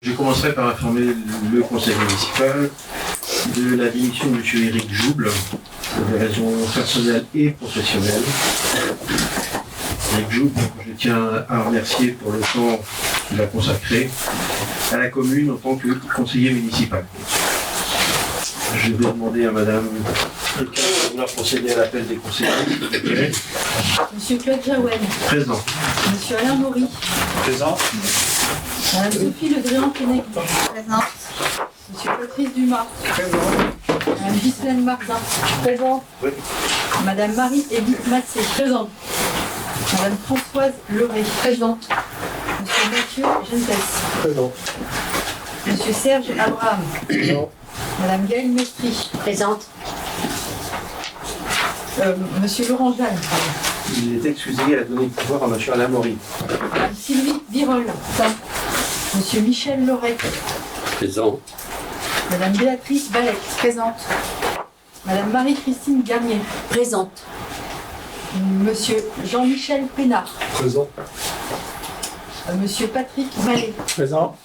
Je commencerai par informer le conseil municipal de la démission de M. Éric Jouble, pour des raisons personnelles et professionnelles. Éric Jouble, je tiens à remercier pour le temps qu'il a consacré à la commune en tant que conseiller municipal. Je vais demander à Madame quelqu'un de vouloir procéder à l'appel des conseillers. Monsieur Claude Jaouen. Présent. Monsieur Alain Maury. Présent. Madame Sophie Le Drian-Kennec. Présente. Monsieur Patrice Dumas. Présent. Madame Ghislaine Marzin. Présente. Oui. Madame Marie-Édith Massé. Présente. Madame Françoise Leray. Présente. Monsieur Mathieu Gentès. Présent. Monsieur Serge Abraham. Présent. Madame Gaëlle Mestri. Présente. Monsieur Laurent Jeanne. Il est excusé, elle a donné le pouvoir à M. Alain Maury. Madame Sylvie Virol. Présente. Monsieur Michel Loret. Présent. Madame Béatrice Valec. Présente. Madame Marie-Christine Garnier. Présente. Monsieur Jean-Michel Pénard. Présent. Monsieur Patrick Mallet. Présent.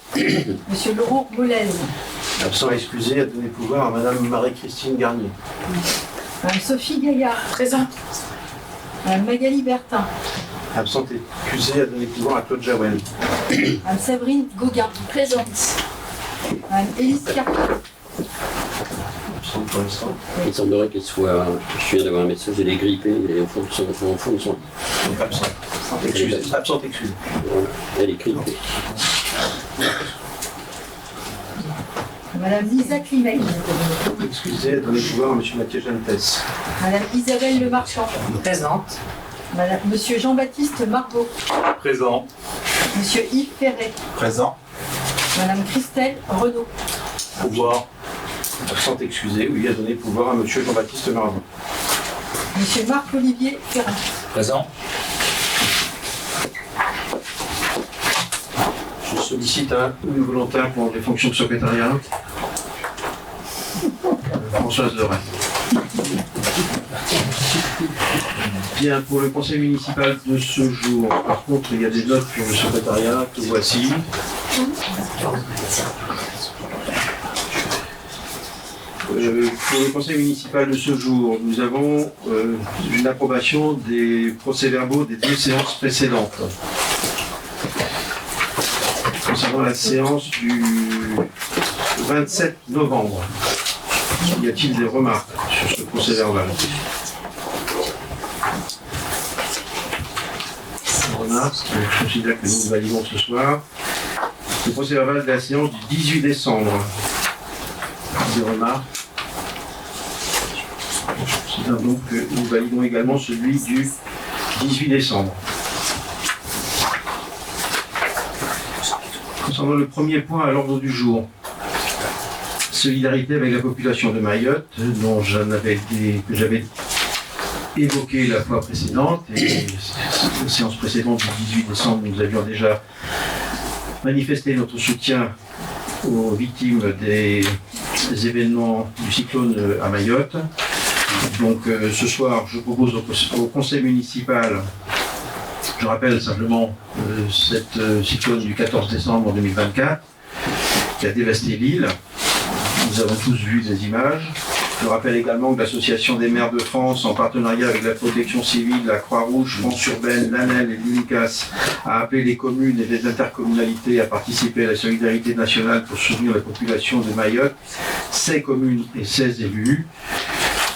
Monsieur Laurent Molez. Absent excusé, a donné le pouvoir à Madame Marie-Christine Garnier. Madame Sophie Gaillard. Présente. Madame Magali Bertin. Absent excusé, a donné le pouvoir à Claude Jaouen. Madame Séverine Gauguin. Présente. Madame Élise Carpot. Absent pour l'instant. Il semblerait qu'elle soit. Je viens d'avoir un message, elle est grippée, elle est au fond de son. Donc absent. Excusé. Absent excusé. Voilà, elle est grippée. Madame Lisa Climet. Excusé, a donné le pouvoir à M. Mathieu Gentès. Madame Isabelle Le Marchand. Présente. Monsieur Jean-Baptiste Margot. Présent. Monsieur Yves Ferret. Présent. Madame Christelle Renaud. Pouvoir. Absent excusé, oui, a donné le pouvoir à M. Jean-Baptiste Marvin. Monsieur Marc-Olivier Ferrand. Présent. Je sollicite une volontaire pour les fonctions de secrétariat. Françoise Leray. Bien, pour le conseil municipal de ce jour, par contre, il y a des notes pour le secrétariat, que voici. Pour le conseil municipal de ce jour, nous avons une approbation des procès-verbaux des 2 séances précédentes. Concernant la séance du 27 novembre, y a-t-il des remarques sur ce procès-verbal? Remarques, je considère que nous le validons ce soir. Le procès-verbal de la séance du 18 décembre. Des remarques. Je considère donc que nous validons également celui du 18 décembre. Concernant le premier point à l'ordre du jour, solidarité avec la population de Mayotte, dont que j'avais évoqué la fois précédente, et la séance précédente du 18 décembre, nous avions déjà manifesté notre soutien aux victimes des événements du cyclone à Mayotte. Donc ce soir, je propose au conseil municipal, je rappelle simplement cette cyclone du 14 décembre 2024 qui a dévasté l'île. Nous avons tous vu des images. Je rappelle également que l'Association des maires de France, en partenariat avec la Protection civile, la Croix-Rouge, France urbaine, l'ANEL et l'UNICAS, a appelé les communes et les intercommunalités à participer à la solidarité nationale pour soutenir la population de Mayotte, 16 communes et 16 élus.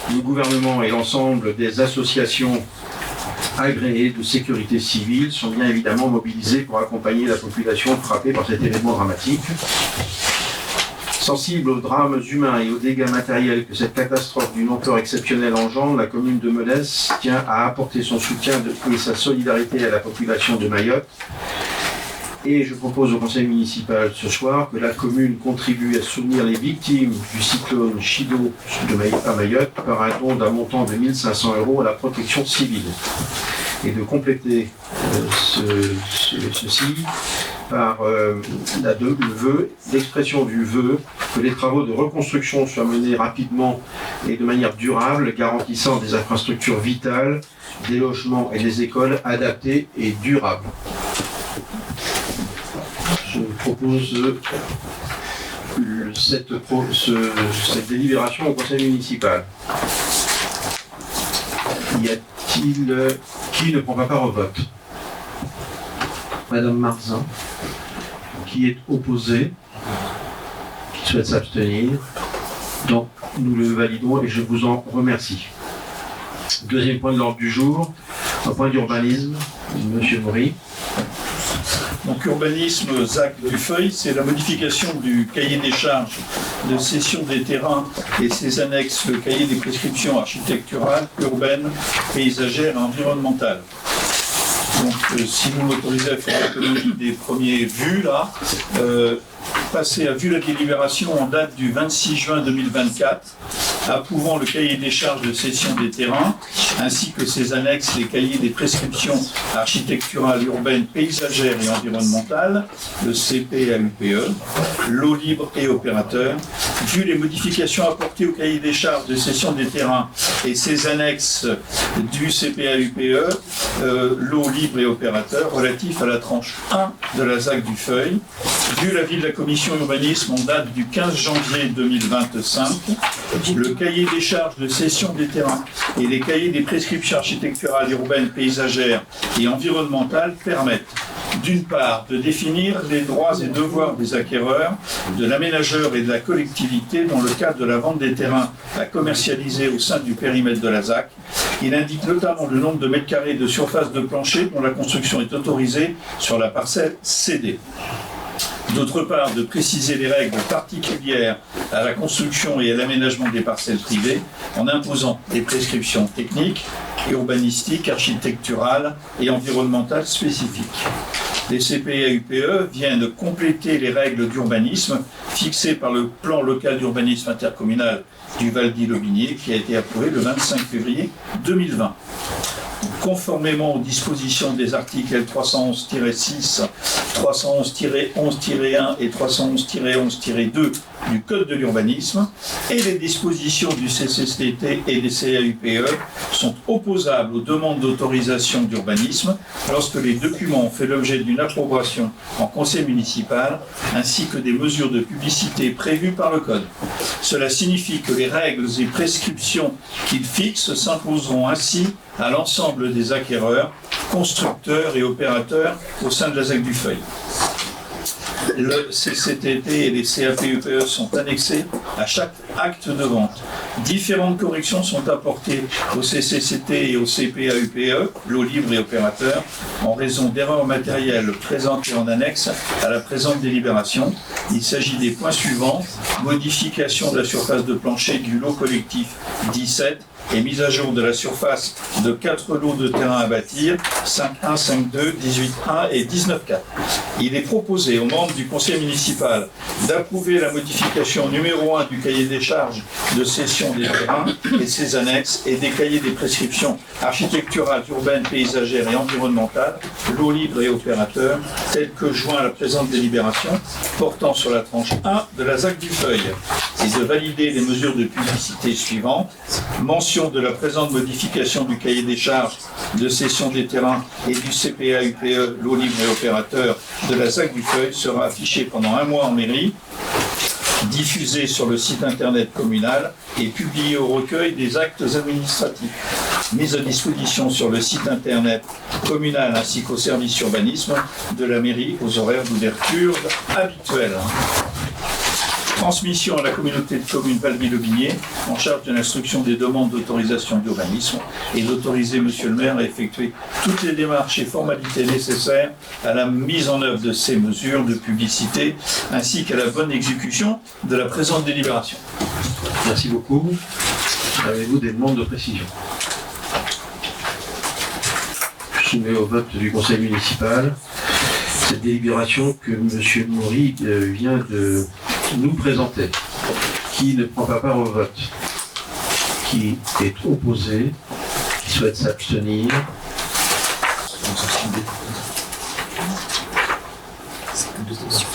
Le gouvernement et l'ensemble des associations agréés de sécurité civile sont bien évidemment mobilisés pour accompagner la population frappée par cet événement dramatique. Sensible aux drames humains et aux dégâts matériels que cette catastrophe d'une ampleur exceptionnelle engendre, la commune de Menès tient à apporter son soutien et sa solidarité à la population de Mayotte. Et je propose au conseil municipal ce soir que la commune contribue à soutenir les victimes du cyclone Chido à Mayotte par un don d'un montant de 1 500 € à la protection civile. Et de compléter ceci par l'expression du vœu que les travaux de reconstruction soient menés rapidement et de manière durable, garantissant des infrastructures vitales, des logements et des écoles adaptés et durables. Je propose cette délibération au conseil municipal. Y a-t-il qui ne prend pas part au vote? Madame Marzin, qui est opposée, qui souhaite s'abstenir. Donc, nous le validons et je vous en remercie. Deuxième point de l'ordre du jour, un point d'urbanisme. Monsieur Maury. Donc urbanisme ZAC du Feuil, c'est la modification du cahier des charges de cession des terrains et ses annexes, le cahier des prescriptions architecturales, urbaines, paysagères et environnementales. Donc si vous m'autorisez à faire l'économie des premiers vues là, passer à vue la délibération en date du 26 juin 2024, approuvant le cahier des charges de cession des terrains, ainsi que ses annexes, les cahiers des prescriptions architecturales, urbaines, paysagères et environnementales, le CPAUPE, l'eau libre et opérateur, vu les modifications apportées au cahier des charges de cession des terrains et ses annexes du CPAUPE, l'eau libre et opérateur, relatif à la tranche 1 de la ZAC du Feuil, vu l'avis de la commission urbanisme en date du 15 janvier 2025, le cahier des charges de cession des terrains et les cahiers des prescriptions architecturales, urbaines, paysagères et environnementales permettent d'une part de définir les droits et devoirs des acquéreurs, de l'aménageur et de la collectivité dans le cadre de la vente des terrains à commercialiser au sein du périmètre de la ZAC. Il indique notamment le nombre de mètres carrés de surface de plancher dont la construction est autorisée sur la parcelle cédée. D'autre part, de préciser les règles particulières à la construction et à l'aménagement des parcelles privées en imposant des prescriptions techniques, urbanistiques, architecturales et environnementales spécifiques. Les CPAUPE viennent compléter les règles d'urbanisme fixées par le plan local d'urbanisme intercommunal du Val-d'Ille-Aubigné qui a été approuvé le 25 février 2020. Conformément aux dispositions des articles L311-6, 311-11-1 et 311-11-2 du Code de l'urbanisme et les dispositions du CCCT et des CAUPE sont opposables aux demandes d'autorisation d'urbanisme lorsque les documents ont fait l'objet d'une approbation en conseil municipal ainsi que des mesures de publicité prévues par le Code. Cela signifie que les règles et prescriptions qu'il fixe s'imposeront ainsi à l'ensemble des acquéreurs, constructeurs et opérateurs au sein de la ZAC du Feuil. Le CCTT et les CAPUPE sont annexés à chaque acte de vente. Différentes corrections sont apportées au CCCT et au CPAUPE, l'eau libre et opérateur, en raison d'erreurs matérielles présentées en annexe à la présente délibération. Il s'agit des points suivants: modification de la surface de plancher du lot collectif 17 et mise à jour de la surface de 4 lots de terrain à bâtir, 5.1, 5.2, 18.1 et 19.4. Il est proposé aux membres du conseil municipal d'approuver la modification numéro 1 du cahier des charges de cession des terrains et ses annexes et des cahiers des prescriptions architecturales, urbaines, paysagères et environnementales, l'eau libre et opérateur, tels que joints à la présente délibération portant sur la tranche 1 de la ZAC du Feuil, et de valider les mesures de publicité suivantes. Mention de la présente modification du cahier des charges de cession des terrains et du CPAUPE, l'eau libre et opérateur de la ZAC du Feuil sera affichée pendant 1 mois en mairie, diffusée sur le site internet communal et publiée au recueil des actes administratifs. Mise à disposition sur le site internet communal ainsi qu'au service urbanisme de la mairie aux horaires d'ouverture habituels. Transmission à la communauté de communes Val-d'Ille-Aubigné en charge de l'instruction des demandes d'autorisation d'urbanisme et d'autoriser Monsieur le maire à effectuer toutes les démarches et formalités nécessaires à la mise en œuvre de ces mesures de publicité ainsi qu'à la bonne exécution de la présente délibération. Merci beaucoup. Avez-vous des demandes de précision? Je soumets au vote du conseil municipal cette délibération que M. Maury vient de nous présenter. Qui ne prend pas part au vote? Qui est opposé? Qui souhaite s'abstenir?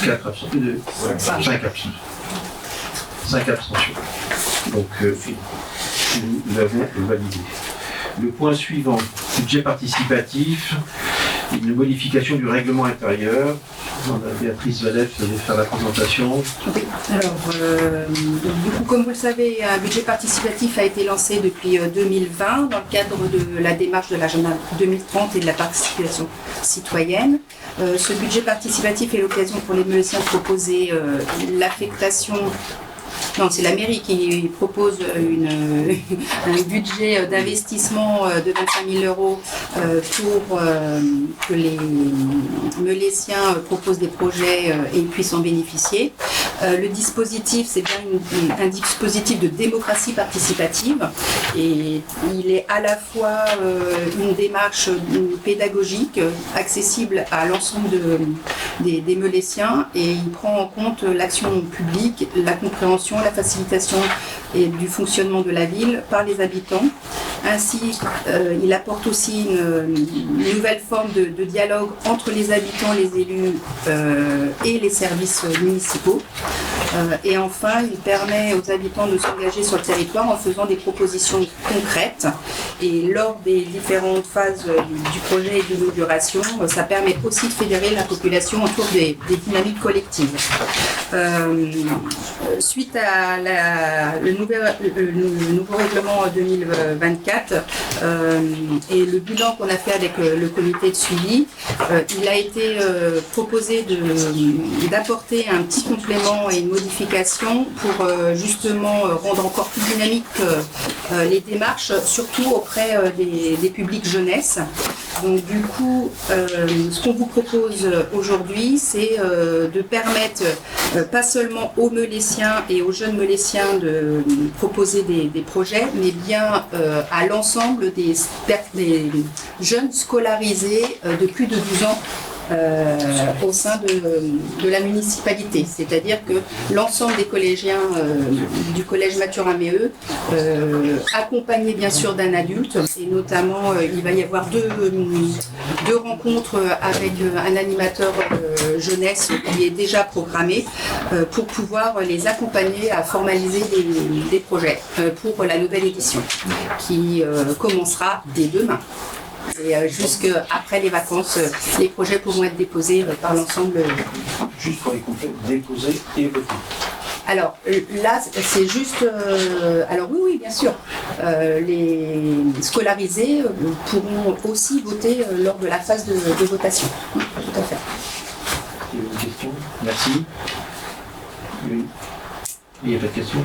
4 abstentions. 5 abstentions. 5 abstentions. Donc, nous l'avons validé. Le point suivant, budget participatif, une modification du règlement intérieur Béatrice Valette de faire la présentation. Oui, alors, du coup, comme vous le savez, un budget participatif a été lancé depuis 2020 dans le cadre de la démarche de l'agenda 2030 et de la participation citoyenne. Ce budget participatif est l'occasion pour les Meulésiens de proposer l'affectation. Non, c'est la mairie qui propose un budget d'investissement de 25 000 euros pour que les Meulésiens proposent des projets et puissent en bénéficier. Le dispositif, c'est bien un dispositif de démocratie participative et il est à la fois une démarche pédagogique accessible à l'ensemble des Meulésiens et il prend en compte l'action publique, la compréhension, la facilitation et du fonctionnement de la ville par les habitants. Ainsi, il apporte aussi une nouvelle forme de dialogue entre les habitants, les élus et les services municipaux. Et enfin, il permet aux habitants de s'engager sur le territoire en faisant des propositions concrètes. Et lors des différentes phases du projet et de l'inauguration, ça permet aussi de fédérer la population autour des dynamiques collectives. Suite à le nouveau règlement 2024 et le bilan qu'on a fait avec le comité de suivi, il a été proposé d'apporter un petit complément et une modification pour justement rendre encore plus dynamique les démarches, surtout auprès des publics jeunesse. Donc du coup, ce qu'on vous propose aujourd'hui, c'est de permettre pas seulement aux Meulésiens et aux jeunes Meulésiens de proposer des projets, mais bien à l'ensemble des jeunes scolarisés de plus de 12 ans au sein de la municipalité. C'est-à-dire que l'ensemble des collégiens du collège Mathurin-Méheux, accompagnés bien sûr d'un adulte, et notamment il va y avoir deux rencontres avec un animateur jeunesse qui est déjà programmé pour pouvoir les accompagner à formaliser des projets pour la nouvelle édition qui commencera dès demain. Et jusqu'après les vacances, les projets pourront être déposés par l'ensemble. Juste pour les complets, déposer et voter. Alors là, c'est juste. Alors oui, bien sûr. Les scolarisés pourront aussi voter lors de la phase de votation. Tout à fait. Il y a une question? Merci. Oui. Il n'y a pas de question?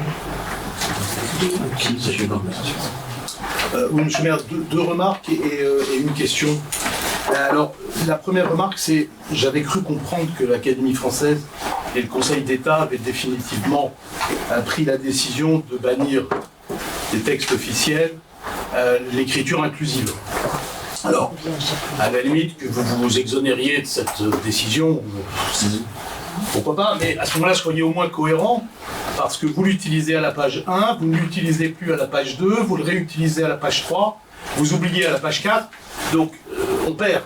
Si, monsieur Blanc. Oui, monsieur le maire, deux remarques et une question. Alors, la première remarque, c'est j'avais cru comprendre que l'Académie française et le Conseil d'État avaient définitivement pris la décision de bannir des textes officiels l'écriture inclusive. Alors, à la limite que vous vous exonériez de cette décision, pourquoi pas, mais à ce moment-là, soyez au moins cohérent, parce que vous l'utilisez à la page 1, vous ne l'utilisez plus à la page 2, vous le réutilisez à la page 3, vous oubliez à la page 4, donc on perd.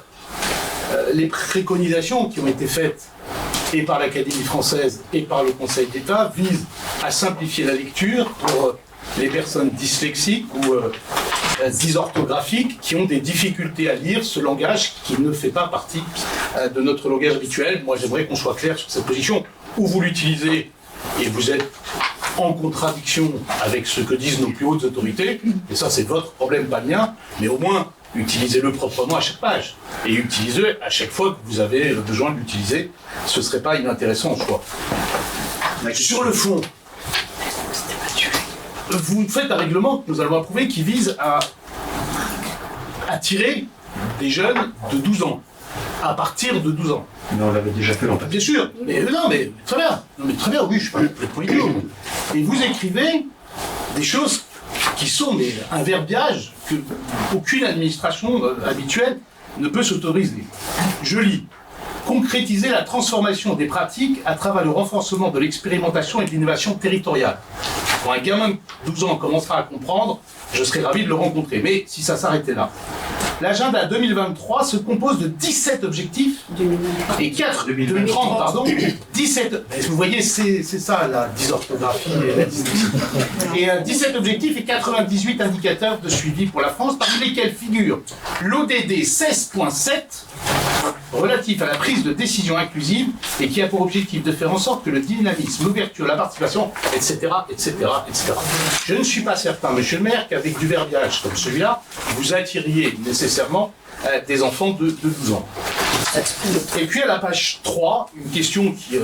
Les préconisations qui ont été faites et par l'Académie française et par le Conseil d'État visent à simplifier la lecture pour les personnes dyslexiques ou dysorthographiques qui ont des difficultés à lire ce langage qui ne fait pas partie de notre langage habituel. Moi, j'aimerais qu'on soit clair sur cette position. Où vous l'utilisez et vous êtes en contradiction avec ce que disent nos plus hautes autorités, et ça c'est votre problème, pas le mien, mais au moins utilisez-le proprement à chaque page, et utilisez-le à chaque fois que vous avez besoin de l'utiliser. Ce ne serait pas inintéressant, je crois. Sur le fond, vous faites un règlement que nous allons approuver qui vise à attirer des jeunes de 12 ans, à partir de 12 ans. Mais on l'avait déjà fait longtemps. Bien sûr, mais non, mais très bien. Non, mais très bien, oui, je suis pas complètement idiot. Et vous écrivez des choses qui sont un verbiage que aucune administration habituelle ne peut s'autoriser. Je lis. Concrétiser la transformation des pratiques à travers le renforcement de l'expérimentation et de l'innovation territoriale. Quand un gamin de 12 ans commencera à comprendre, je serais ravi de le rencontrer. Mais si ça s'arrêtait là. L'agenda 2023 se compose de 17 objectifs et 2030, pardon, 17. Vous voyez, c'est ça la dysorthographie et la dyslexie. Et 17 objectifs et 98 indicateurs de suivi pour la France, parmi lesquels figure l'ODD 16.7 relatif à la prise de décision inclusive et qui a pour objectif de faire en sorte que le dynamisme, l'ouverture, la participation, etc., etc., etc. Je ne suis pas certain, monsieur le maire, qu'avec du verbiage comme celui-là, vous attiriez nécessairement des enfants de 12 ans. Et puis à la page 3, une question qui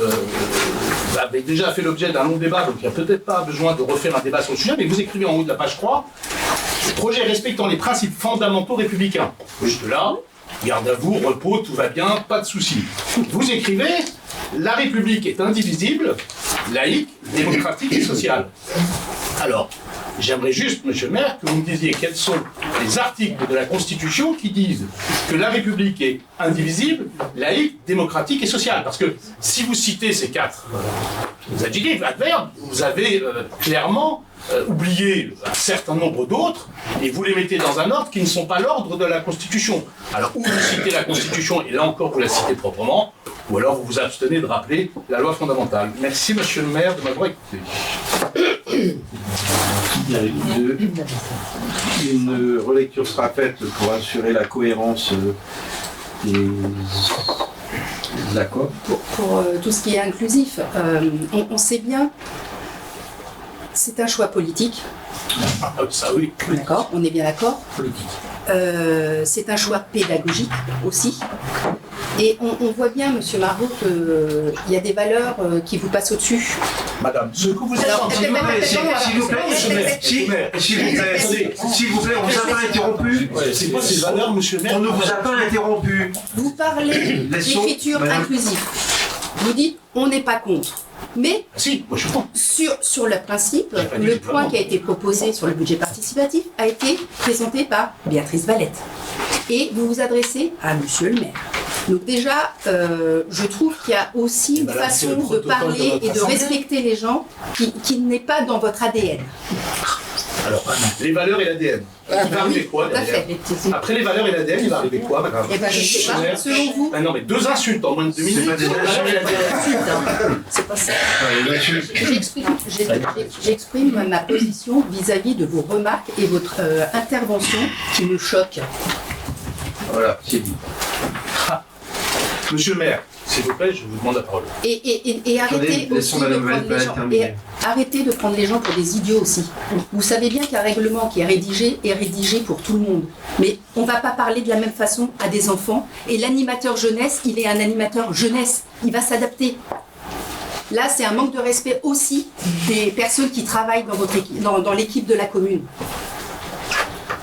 avait déjà fait l'objet d'un long débat, donc il n'y a peut-être pas besoin de refaire un débat sur le sujet, mais vous écrivez en haut de la page 3, projet respectant les principes fondamentaux républicains. Juste là, garde à vous, repos, tout va bien, pas de souci. Vous écrivez, la République est indivisible, laïque, démocratique et sociale. Alors, j'aimerais juste, monsieur le maire, que vous me disiez quels sont les articles de la Constitution qui disent que la République est indivisible, laïque, démocratique et sociale. Parce que si vous citez ces 4 adjectifs, adverbes, vous avez clairement oublié un certain nombre d'autres et vous les mettez dans un ordre qui ne sont pas l'ordre de la Constitution. Alors, ou vous citez la Constitution et là encore vous la citez proprement, ou alors vous vous abstenez de rappeler la loi fondamentale. Merci, monsieur le maire, de m'avoir écouté. Une relecture sera faite pour assurer la cohérence des accords. Pour tout ce qui est inclusif, on sait bien, c'est un choix politique. Ça oui. D'accord, on est bien d'accord. Politique. C'est un choix pédagogique aussi. Et on voit bien, monsieur Marot, qu'il y a des valeurs qui vous passent au-dessus. Madame, ce que vous êtes Alors, en train de s'il vous plaît, on ne vous a pas interrompu. c'est quoi ces valeurs, monsieur le maire? On ne vous a pas interrompu. Vous parlez d'écriture inclusive. Vous dites, on n'est pas contre. Mais si, moi je suis contre. sur le principe, le point qui a été proposé sur le budget participatif a été présenté par Béatrice Valette. Et vous vous adressez à monsieur le maire. Donc déjà, je trouve qu'il y a aussi une façon de parler et de respecter les gens qui n'est pas dans votre ADN. Alors, les valeurs et l'ADN. Il va arriver quoi Tout à derrière fait. Après les valeurs et l'ADN, il va arriver quoi, madame? Eh bien, je ne sais pas, selon vous. Ah non, mais 2 insultes en moins de 2 minutes. pas des insultes. C'est pas ça. J'exprime ma position vis-à-vis de vos remarques et votre intervention qui me choque. Voilà, c'est dit. Monsieur le maire, s'il vous plaît, je vous demande la parole. Et arrêtez aussi de prendre les gens. Et arrêtez de prendre les gens pour des idiots aussi. Vous savez bien qu'un règlement qui est rédigé pour tout le monde. Mais on ne va pas parler de la même façon à des enfants. Et l'animateur jeunesse, il est un animateur jeunesse. Il va s'adapter. Là, c'est un manque de respect aussi des personnes qui travaillent dans votre équipe, dans l'équipe de la commune.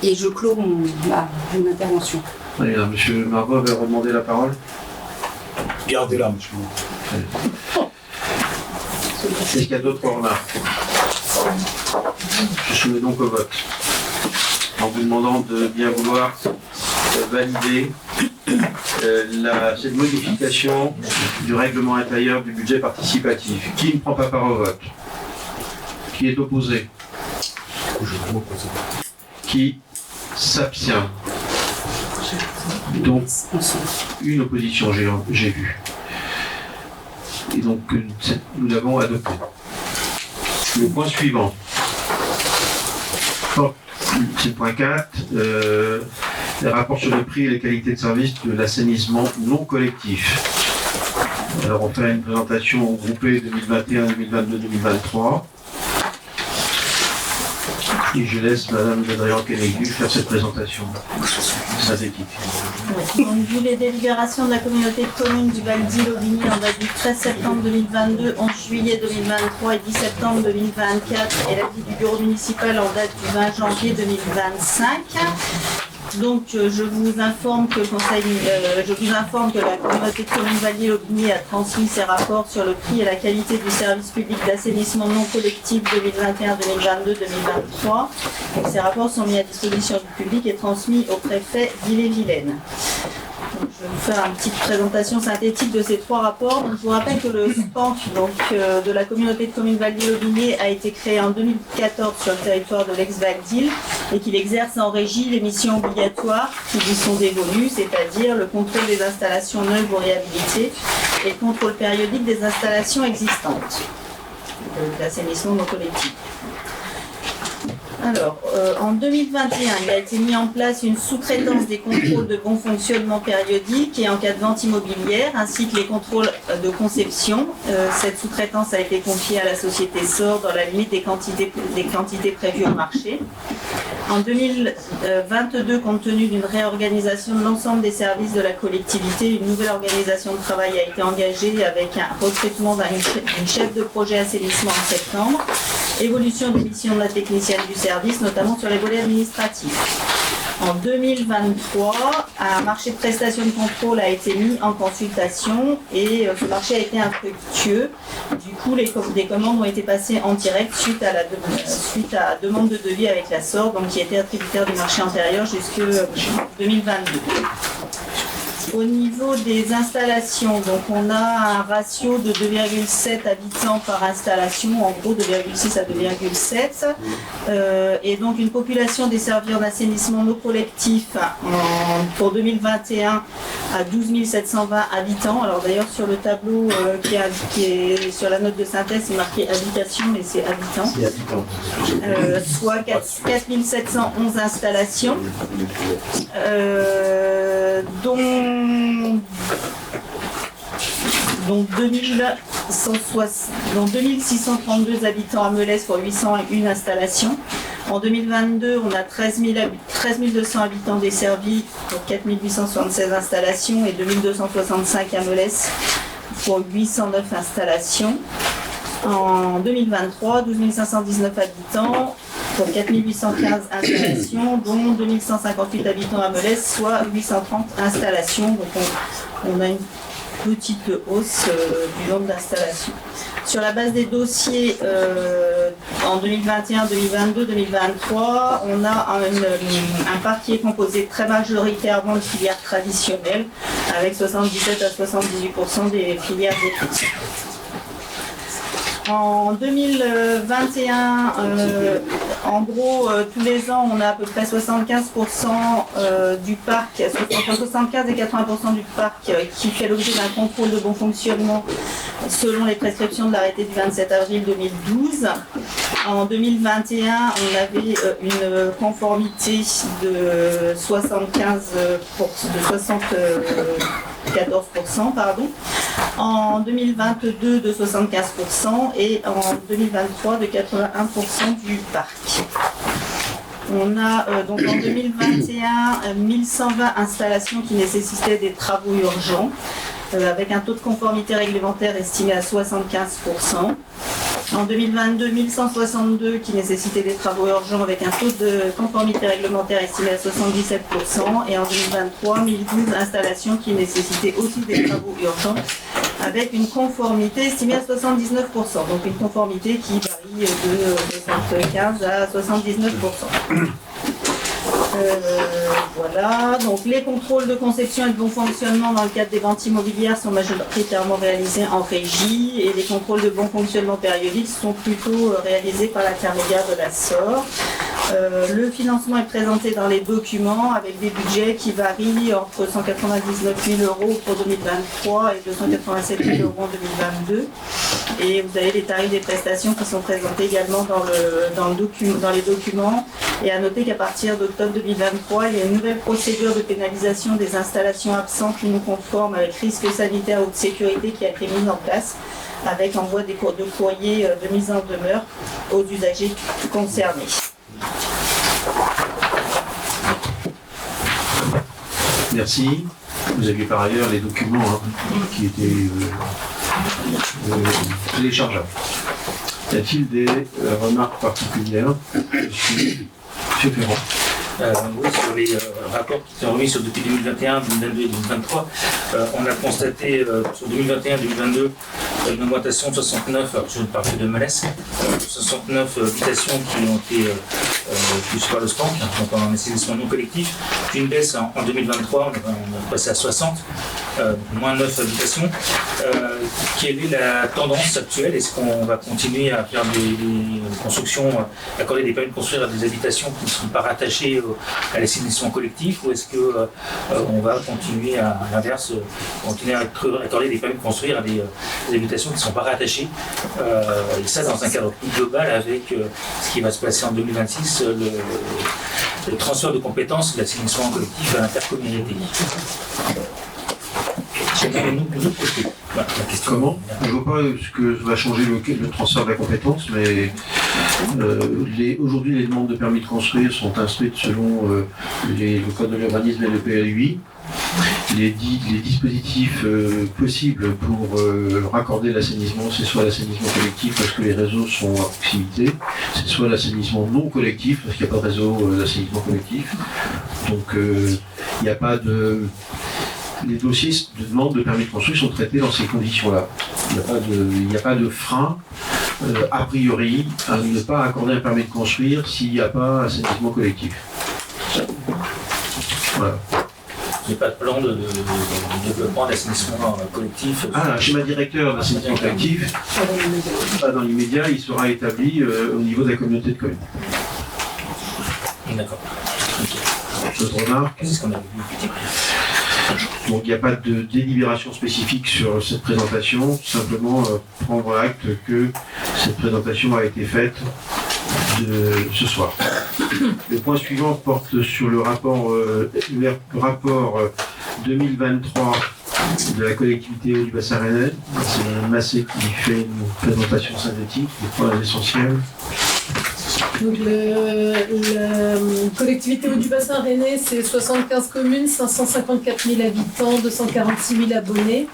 Et je clôt mon intervention. Allez, là, monsieur Margot va redemander la parole. Gardez-la, monsieur le maire. Est-ce qu'il y a d'autres remarques? Je soumets donc au vote. En vous demandant de bien vouloir valider cette modification du règlement intérieur du budget participatif. Qui ne prend pas part au vote? Qui est opposé? Qui s'abstient? Donc, une opposition, j'ai vu. Et donc, nous l'avons adopté. Le point suivant. C'est le point 4. Les rapports sur le prix et les qualités de service de l'assainissement non collectif. Alors, on fait une présentation groupée 2021, 2022, 2023. Et je laisse Madame Adrian-Kenegu faire cette présentation synthétique. Donc, vu les délibérations de la communauté de communes du Val-d'Ille-Aubigny en date du 13 septembre 2022, 11 juillet 2023 et 10 septembre 2024 et l'avis du bureau municipal en date du 20 janvier 2025. Donc, je vous informe que la communauté de communes Val-d'Ille-Aubigny a transmis ses rapports sur le prix et la qualité du service public d'assainissement non collectif 2021, 2022, 2023. Donc, ces rapports sont mis à disposition du public et transmis au préfet d'Ille-et-Vilaine. Donc, je vais vous faire une petite présentation synthétique de ces 3 rapports. Donc, je vous rappelle que le SPANC de la communauté de communes Val-d'Ille-Aubigny a été créé en 2014 sur le territoire de l'ex-Val-d'Ille et qu'il exerce en régie les missions obligatoires qui lui sont dévolues, c'est-à-dire le contrôle des installations neuves ou réhabilitées et le contrôle périodique des installations existantes. L'assainissement non collectif. Alors, en 2021, il a été mis en place une sous-traitance des contrôles de bon fonctionnement périodique et en cas de vente immobilière, ainsi que les contrôles de conception. Cette sous-traitance a été confiée à la société SOR dans la limite des quantités prévues au marché. En 2022, compte tenu d'une réorganisation de l'ensemble des services de la collectivité, une nouvelle organisation de travail a été engagée avec un recrutement d'une chef de projet assainissement en septembre, évolution des missions de la technicienne du service, notamment sur les volets administratifs. En 2023, un marché de prestations de contrôle a été mis en consultation et ce marché a été infructueux. Du coup, des commandes ont été passées en direct suite à demande de devis avec la SOR, donc qui était attributaire du marché antérieur jusqu'en 2022. Au niveau des installations, donc on a un ratio de 2,7 habitants par installation, en gros 2,6 à 2,7, et donc une population desservie en assainissement non collectif pour 2021 à 12 720 habitants. Alors d'ailleurs sur le tableau qui est sur la note de synthèse, c'est marqué habitation, mais c'est habitants. C'est habitants. Soit 4 711 installations, dont 2632 habitants à Melès pour 801 installations. En 2022, on a 13 200 habitants desservis pour 4 876 installations et 2265 à Melès pour 809 installations. En 2023, 12 519 habitants pour 4 815 installations, dont 2158 habitants à Melès, soit 830 installations. Donc on a une petite hausse du nombre d'installations. Sur la base des dossiers en 2021, 2022, 2023, on a un parc qui est composé très majoritairement de filières traditionnelles, avec 77 à 78% des filières d'épices. En 2021, en gros, tous les ans, on a à peu près 75% du parc, entre 75 et 80% du parc qui fait l'objet d'un contrôle de bon fonctionnement selon les prescriptions de l'arrêté du 27 avril 2012. En 2021, on avait une conformité de 74%, pardon. En 2022 de 75% et en 2023 de 81% du parc. On a donc en 2021 1120 installations qui nécessitaient des travaux urgents avec un taux de conformité réglementaire estimé à 75%. En 2022, 1162 qui nécessitaient des travaux urgents avec un taux de conformité réglementaire estimé à 77%. Et en 2023, 1012 installations qui nécessitaient aussi des travaux urgents avec une conformité estimée à 79%. Donc une conformité qui varie de 75 à 79%. Voilà, donc les contrôles de conception et de bon fonctionnement dans le cadre des ventes immobilières sont majoritairement réalisés en régie et les contrôles de bon fonctionnement périodiques sont plutôt réalisés par l'intermédiaire de la SOR. Le financement est présenté dans les documents avec des budgets qui varient entre 199 000 € pour 2023 et 287 000 € en 2022. Et vous avez les tarifs des prestations qui sont présentés également dans les documents. Et à noter qu'à partir d'octobre 2023, il y a une nouvelle procédure de pénalisation des installations absentes non conformes avec risque sanitaire ou de sécurité qui a été mise en place, avec envoi de courriers de mise en demeure aux usagers concernés. Merci. Vous aviez par ailleurs les documents qui étaient téléchargeables. Y a-t-il des remarques particulières? Monsieur Ferrand. Oui, sur les rapports qui sont remis depuis 2021, 2022 et 2023, on a constaté sur 2021-2022 une augmentation de 69, alors je ne parle que de Melès, 69 habitations qui ont été plus par le SPANC, donc en assainissement non collectif, puis une baisse en 2023, on est passé à 60, moins 9 habitations. Quelle est la tendance actuelle? Est-ce qu'on va continuer à faire des constructions, accorder des permis de construire à des habitations qui ne sont pas rattachées à l'assainissement collectif, ou est-ce qu'on va continuer à l'inverse, continuer à accorder des permis de construire à des habitations qui ne sont pas rattachées, et ça dans un cadre plus global avec ce qui va se passer en 2026 garantisse le transfert de compétences de l'assainissement collectif à l'intercommunalité. Comment de l'autre côté? Voilà, la question. Comment? Je ne vois pas ce que va changer le transfert de la compétence, mais aujourd'hui les demandes de permis de construire sont instruites selon le code de l'urbanisme et le PLUI. Les dispositifs possibles pour raccorder l'assainissement, c'est soit l'assainissement collectif parce que les réseaux sont à proximité, c'est soit l'assainissement non collectif parce qu'il n'y a pas de réseau d'assainissement collectif. Donc il n'y a pas de... Les dossiers de demande de permis de construire sont traités dans ces conditions-là. Il n'y a pas de frein, a priori, à ne pas accorder un permis de construire s'il n'y a pas assainissement collectif. Voilà. Il n'y a pas de plan de développement d'assainissement collectif. Ah, un schéma directeur d'assainissement collectif, pas dans l'immédiat, il sera établi au niveau de la communauté de communes. D'accord. D'autres remarques? C'est ce qu'on a vu. Donc il n'y a pas de délibération spécifique sur cette présentation, simplement prendre acte que cette présentation a été faite ce soir. Le point suivant porte sur le rapport 2023 de la collectivité du bassin rennais. C'est Mme Massé qui fait une présentation synthétique des points essentiels. Donc la collectivité du bassin rennais, c'est 75 communes, 554 000 habitants, 246 000 abonnés,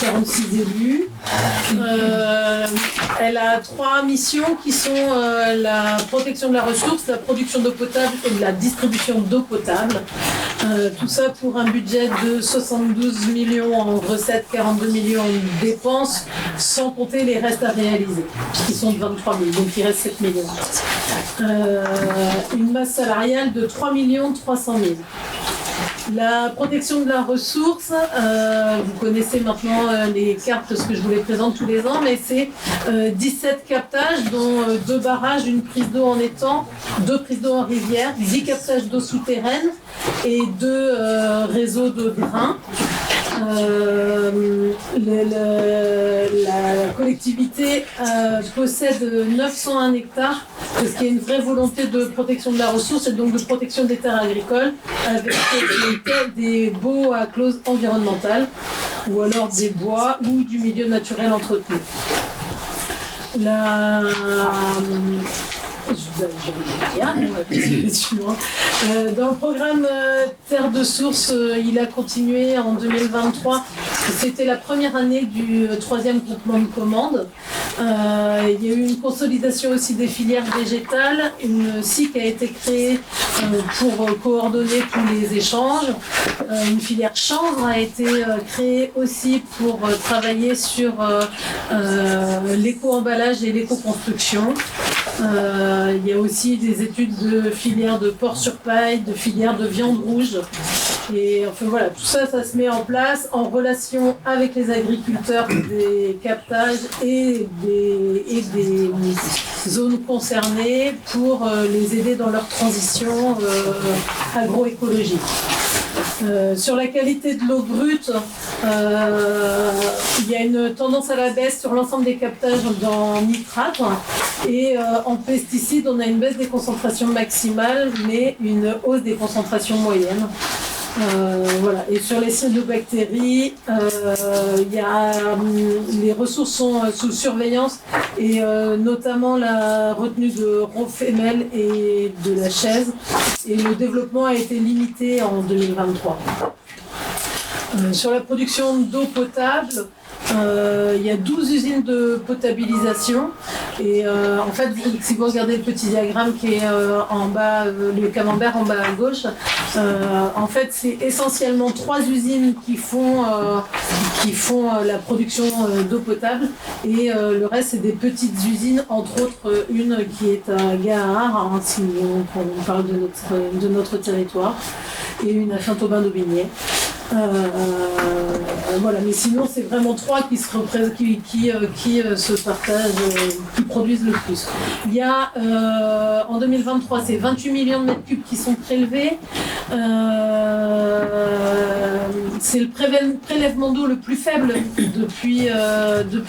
46 élus. Elle a 3 missions qui sont la protection de la ressource, la production d'eau potable et la distribution d'eau potable. Tout ça pour un budget de 72 millions en recettes, 42 millions en dépenses, sans compter les restes à réaliser, qui sont de 23 000, donc il reste 7 millions. Une masse salariale de 3 300 000. La protection de la ressource, vous connaissez maintenant les cartes, parce que je vous les présente tous les ans, mais c'est 17 captages, dont 2 barrages, une prise d'eau en étang, 2 prises d'eau en rivière, 10 captages d'eau souterraine et 2 réseaux de drains. La collectivité possède 901 hectares, parce qu'il y a une vraie volonté de protection de la ressource et donc de protection des terres agricoles, avec des baux à clause environnementale, ou alors des bois ou du milieu naturel entretenu. Dans le programme Terre de Source, il a continué en 2023. C'était la première année du 3e groupement de commandes. Il y a eu une consolidation aussi des filières végétales. Une SIC a été créée pour coordonner tous les échanges. Une filière chanvre a été créée aussi pour travailler sur l'éco-emballage et l'éco-construction. Il y a aussi des études de filière de porc sur paille, de filière de viande rouge. Et enfin voilà, tout ça, ça se met en place en relation avec les agriculteurs des captages et des zones concernées pour les aider dans leur transition agroécologique. Sur la qualité de l'eau brute, il y a une tendance à la baisse sur l'ensemble des captages dans nitrate et en pesticides, on a une baisse des concentrations maximales mais une hausse des concentrations moyennes. Voilà. Et sur les cyanobactéries, les ressources sont sous surveillance et notamment la retenue de ronfémel et de la chaise. Et le développement a été limité en 2023. Sur la production d'eau potable, il y a 12 usines de potabilisation et en fait si vous regardez le petit diagramme qui est en bas, le camembert en bas à gauche, en fait c'est essentiellement 3 usines qui font la production d'eau potable et le reste c'est des petites usines, entre autres une qui est à Gahar, hein, si on parle de notre territoire, et une à Saint-Aubin-d'Aubigné. Voilà, mais sinon c'est vraiment 3 qui se représentent, qui se partagent, qui produisent le plus. Il y a en 2023 c'est 28 millions de mètres cubes qui sont prélevés, c'est le prélèvement d'eau le plus faible depuis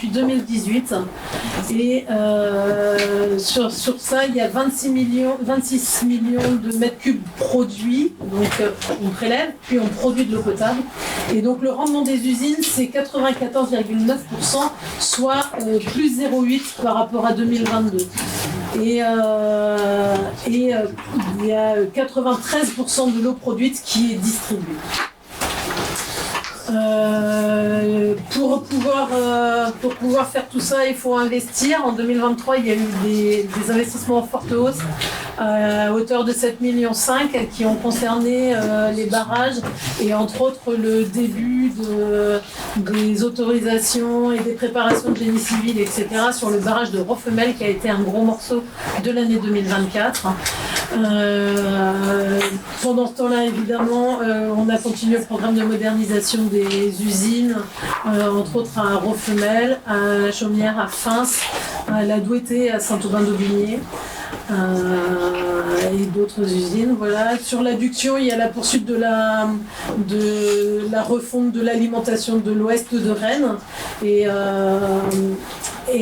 2018. Et sur ça, il y a 26 millions de mètres cubes produits. Donc on prélève, puis on produit de l'eau potable. Et donc le rendement des usines, c'est 94,9%, soit plus 0,8 par rapport à 2022. Et il y a 93% de l'eau produite qui est distribuée. Pour pouvoir faire tout ça, il faut investir. En 2023, il y a eu des investissements en forte hausse à hauteur de 7,5 millions qui ont concerné les barrages et entre autres le début des autorisations et des préparations de génie civil, etc. sur le barrage de Rofemel qui a été un gros morceau de l'année 2024. Pendant ce temps-là, évidemment, on a continué le programme de modernisation des usines, entre autres à Rofemel, à La Chaumière, à Fins, à La Douété, à Saint-Aubin-d'Aubigné. Et d'autres usines. Voilà. Sur l'adduction, il y a la poursuite de la refonte de l'alimentation de l'ouest de Rennes. Et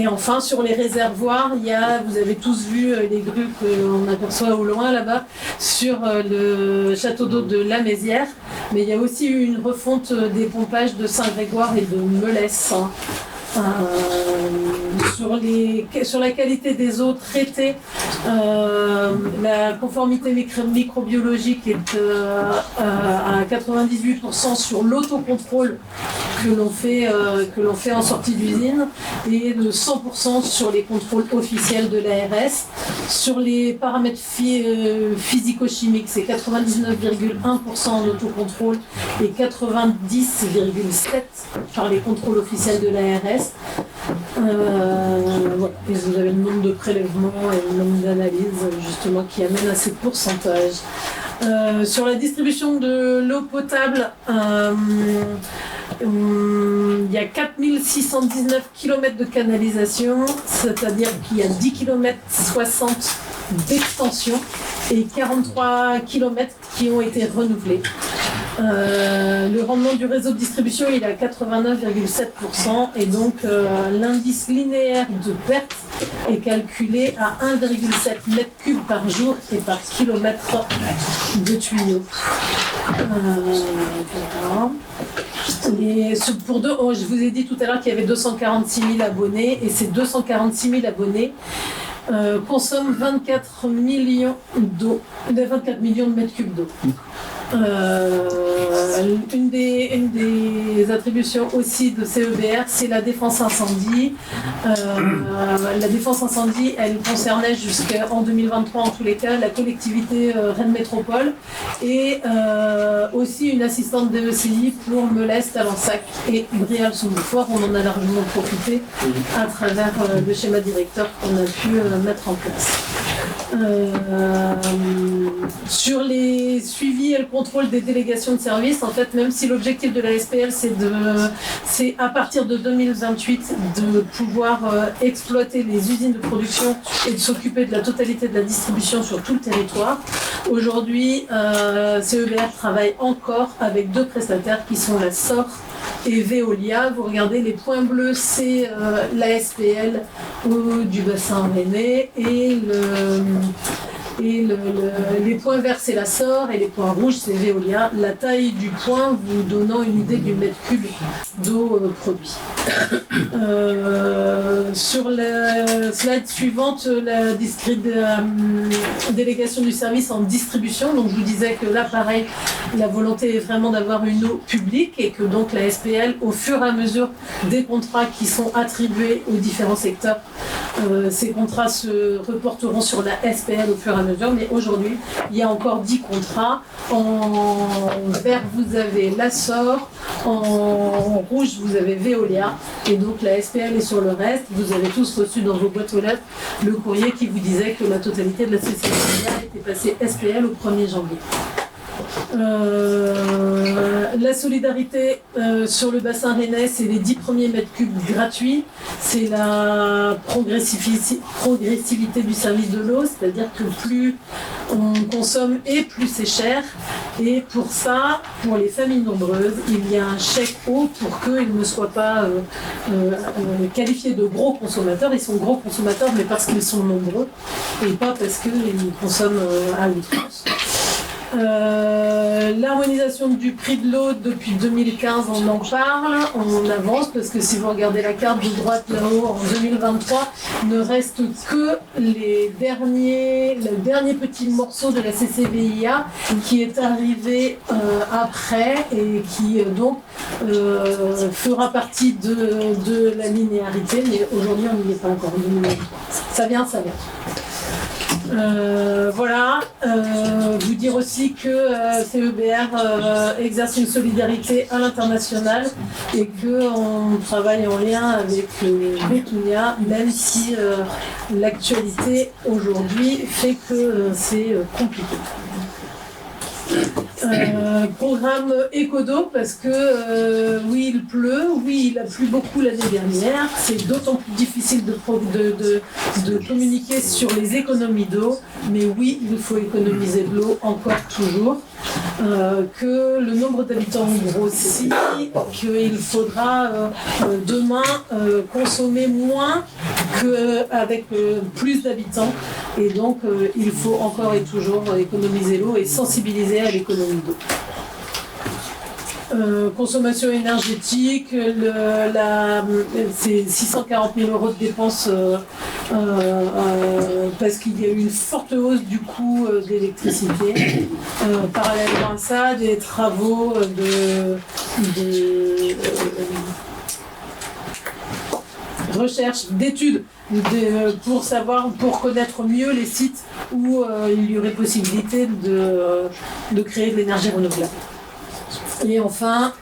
enfin, sur les réservoirs, vous avez tous vu les grues qu'on aperçoit au loin là-bas sur le château d'eau de La Mézière. Mais il y a aussi eu une refonte des pompages de Saint-Grégoire et de Melesse. Sur la qualité des eaux traitées, la conformité microbiologique est à 98% sur l'autocontrôle que l'on fait en sortie d'usine et de 100% sur les contrôles officiels de l'ARS. Sur les paramètres physico-chimiques, c'est 99,1% en autocontrôle et 90,7% par les contrôles officiels de l'ARS. Voilà. Et vous avez le nombre de prélèvements et le nombre d'analyses justement qui amènent à ces pourcentages. Sur la distribution de l'eau potable, il y a 4619 km de canalisation, c'est-à-dire qu'il y a 10 km 60 d'extension et 43 km qui ont été renouvelés. Le rendement du réseau de distribution il est à 89,7% et donc l'indice linéaire de perte est calculé à 1,7 m3 par jour et par kilomètre de tuyaux. Voilà. Et je vous ai dit tout à l'heure qu'il y avait 246 000 abonnés et ces 246 000 abonnés consomment 24 millions de mètres cubes d'eau. Une des attributions aussi de CEBR, c'est la défense incendie. La défense incendie, elle concernait jusqu'en 2023 en tous les cas la collectivité Rennes Métropole et aussi une assistante DECI pour Melesse, Talensac et Brial-sous-Beaufort. On en a largement profité à travers le schéma directeur qu'on a pu mettre en place. Sur les suivis et le contrôle des délégations de services, en fait, même si l'objectif de la SPL, c'est à partir de 2028 de pouvoir exploiter les usines de production et de s'occuper de la totalité de la distribution sur tout le territoire. Aujourd'hui, CEBR travaille encore avec deux prestataires qui sont la SOR et Veolia. Vous regardez, les points bleus, c'est la SPL du bassin rennais et les points verts, c'est la SOR et les points rouges, c'est Veolia. La taille du point vous donnant une idée du mètre cube d'eau produit. Sur la slide suivante, la délégation du service en distribution. Donc je vous disais que là, pareil, la volonté est vraiment d'avoir une eau publique et que donc la SPL, au fur et à mesure des contrats qui sont attribués aux différents secteurs, ces contrats se reporteront sur la SPL au fur et à mesure, mais aujourd'hui, il y a encore 10 contrats. En vert, vous avez la SOR, en rouge, vous avez Veolia, et donc la SPL est sur le reste. Vous avez tous reçu dans vos boîtes aux lettres le courrier qui vous disait que la totalité de la société était passée SPL au 1er janvier. La solidarité sur le bassin rennais, c'est les 10 premiers mètres cubes gratuits, c'est la progressivité du service de l'eau, c'est-à-dire que plus on consomme et plus c'est cher, Et pour ça, pour les familles nombreuses, il y a un chèque eau pour qu'ils ne soient pas qualifiés de gros consommateurs. Ils sont gros consommateurs, mais parce qu'ils sont nombreux et pas parce qu'ils consomment à outrance. L'harmonisation du prix de l'eau depuis 2015, on en parle, on avance parce que si vous regardez la carte de droite là-haut, en 2023, ne reste que le dernier petit morceau de la CCVIA qui est arrivé après et qui donc fera partie de la linéarité, mais aujourd'hui on n'y est pas encore. Ça vient. Voilà, vous dire aussi que CEBR exerce une solidarité à l'international et qu'on travaille en lien avec Betounia, même si l'actualité aujourd'hui fait que c'est compliqué. Programme Ecodo parce que oui il pleut, oui il a plu beaucoup l'année dernière, c'est d'autant plus difficile de communiquer sur les économies d'eau, mais oui il faut économiser de l'eau encore toujours, que le nombre d'habitants grossit, qu'il faudra demain consommer moins qu'avec plus d'habitants et donc il faut encore et toujours économiser l'eau et sensibiliser à l'économie d'eau. Consommation énergétique, c'est 640 000 € de dépenses parce qu'il y a eu une forte hausse du coût d'électricité. Parallèlement à ça, des travaux de recherche, d'études pour connaître mieux les sites où il y aurait possibilité de créer de l'énergie renouvelable. Et enfin,